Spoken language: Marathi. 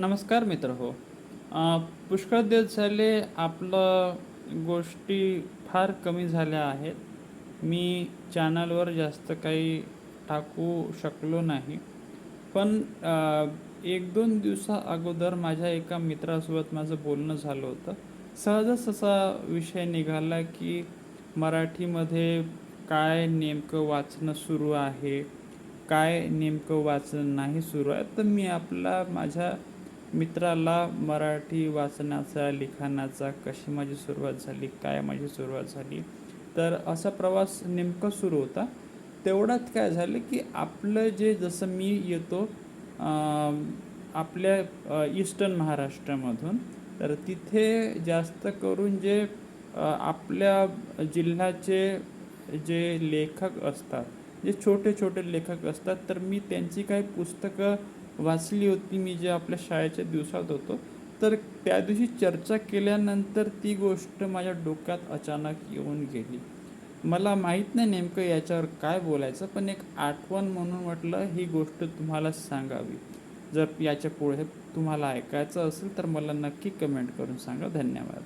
नमस्कार मित्र हो. पुष्कळ दिवस झाले आपलं गोष्टी फार कमी झाल्या आहेत. मी चॅनलवर जास्त काही टाकू शकलो नाही. पण 1-2 दिवसा अगोदर माझ्या एका मित्रासोबत माझं बोलणं झालं होतं. सहजच असा विषय निघाला की मराठीमध्ये काय नेमकं वाचणं सुरू आहे, काय नेमकं वाचन नाही सुरू आहे. तर मी माझ्या मित्राला मराठी वाचनाचा, लिखाणाचा कशी माझी सुरुवात झाली, काय माझी सुरुवात झाली, तर असा प्रवास नेमका सुरू होता. तेवढ्यात काय झालं, की आपलं जे जसं मी येतो आपल्या ईस्टर्न महाराष्ट्रामधून, तर तिथे जास्त करून जे आपल्या जिल्ह्याचे जे लेखक असतात, जे छोटे-छोटे लेखक असतात, तर मी त्यांची काही पुस्तकं वाचली होती मी जे आपल्या शाळेच्या दिवसात होतो. तर त्या दिवशी चर्चा केल्यानंतर ती गोष्ट माझ्या डोक्यात अचानक येऊन गेली. मला माहीत नाही नेमकं याच्यावर काय बोलायचं, पण एक आठवण म्हणून म्हटलं ही गोष्ट तुम्हाला सांगावी. जर याच्यापुढे तुम्हाला ऐकायचं असेल तर मला नक्की कमेंट करून सांगा. धन्यवाद.